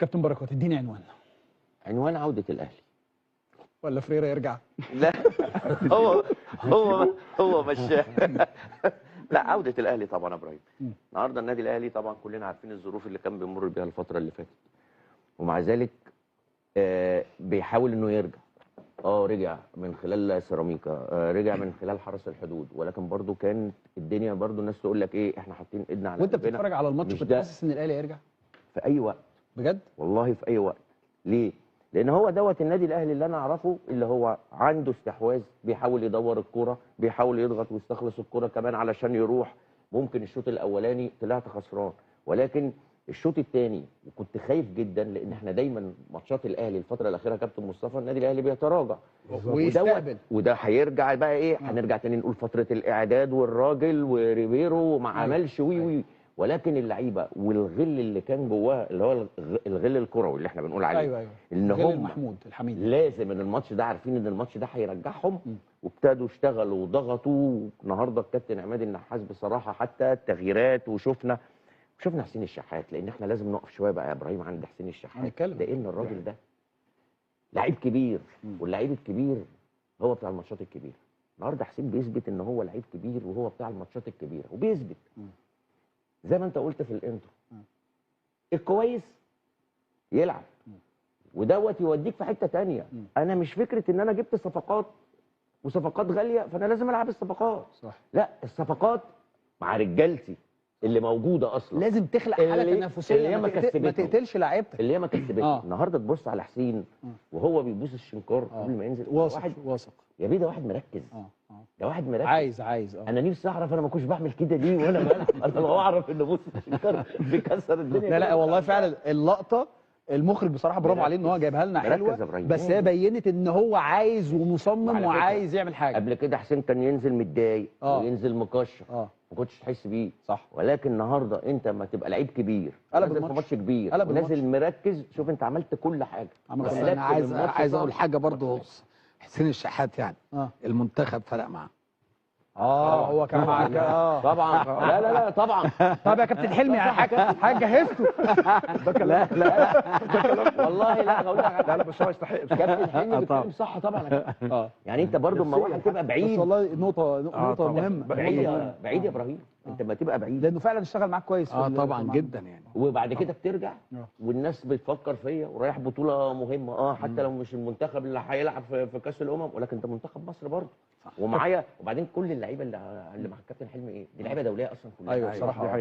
كابتن بركات اديني عنوان عودة الأهلي. ولا فريرة يرجع؟ لا هو هو مش لا، عودة الأهلي طبعا يا إبراهيم. النهارده النادي الأهلي طبعا كلنا عارفين الظروف اللي كان بيمر بيها الفترة اللي فاتت، ومع ذلك بيحاول إنه يرجع. رجع من خلال سيراميكا، رجع من خلال حرس الحدود، ولكن برضو كانت الدنيا برضو الناس تقول لك ايه، احنا حاطين ايدنا على وانت قلبنا. بتتفرج على الماتش كنت حاسس ان الاهلي هيرجع؟ في اي وقت بجد؟ والله في اي وقت. ليه؟ لان هو دوت النادي الاهلي اللي انا اعرفه، اللي هو عنده استحواذ، بيحاول يدور الكرة، بيحاول يضغط ويستخلص الكرة كمان علشان يروح. ممكن الشوط الاولاني طلعت خسران، ولكن الشوط الثاني وكنت خايف جدا، لان احنا دايما ماتشات الاهلي الفتره الاخيره كابتن مصطفى النادي الاهلي بيتراجع ويستقبل، وده هيرجع بقى ايه، هنرجع تاني نقول فتره الاعداد والراجل وريبيرو وما عملش وي، ولكن اللعيبه والغل اللي كان جواه، اللي هو الغل الكروي اللي احنا بنقول عليه، ايوه ان هم محمود الحميدي لازم ان الماتش ده عارفين ان الماتش ده هيرجعهم، وابتدوا يشتغلوا وضغطوا. النهارده الكابتن عماد النحاس بصراحه حتى التغييرات، وشفنا حسين الشحات، لان احنا لازم نقف شويه بقى يا ابراهيم عند حسين الشحات، لان الراجل ده لعيب كبير، واللعيب الكبير هو بتاع الماتشات الكبيره. النهارده حسين بيثبت ان هو لعيب كبير، وهو بتاع الماتشات الكبيره، وبيثبت زي ما انت قلت في الانترو، الكويس يلعب ودوت يوديك في حته ثانيه. انا مش فكره ان انا جبت صفقات وصفقات غاليه فانا لازم العب الصفقات، صح. لا، الصفقات مع رجالتي اللي موجوده اصلا، لازم تخلق حاله تنافسيه، ما تقتلش لعيبتك اللي هي ما كسبتش. النهارده تبص على حسين وهو بيبوس الشنكار قبل ما ينزل، واثق يا بيه، ده واحد مركز، ده واحد مركز عايز انا نفسي اعرف، انا ما كنتش بعمل كده ليه وانا بلعب. انا لو اعرف ان بوس الشنكار بيكسر الدنيا. لا والله فعلا اللقطه المخرج بصراحه برافو عليه ان هو جايبها لنا حلوه، بس هي بينت ان هو عايز ومصمم وعايز يعمل حاجه. قبل كده حسين كان ينزل متضايق وينزل مكشر، ما كنتش تحس بيه، صح. ولكن النهارده انت لما تبقى لعيب كبير نازل في ماتش كبير ونازل مركز، شوف انت عملت كل حاجه. بس انا عايز اقول حاجه برضه، حسين الشحات يعني المنتخب فرق معاه. هو كان معاك طبعا. لا طبعا. طب يا كابتن حلمي حاجه جهزته ده كلام والله لا هقول لك لا بس هو يستحق. كابتن حلمي بيتكلم صح طبعا. يعني انت برضو اما واحد تبقى بعيد، بس والله نقطه مهمه، بعيد يا ابراهيم، انت ما تبقى بعيد لانه فعلا اشتغل معاك كويس طبعا جدا يعني، وبعد كده بترجع والناس بتفكر فيا ورايح بطوله مهمه، حتى لو مش المنتخب اللي هيلعب في كاس الامم، ولكن انت منتخب مصر برضه ومعايا. وبعدين كل اللعيبه اللي مع الكابتن حلمي دي لعيبه دوليه اصلا كلها. ايوه بصراحه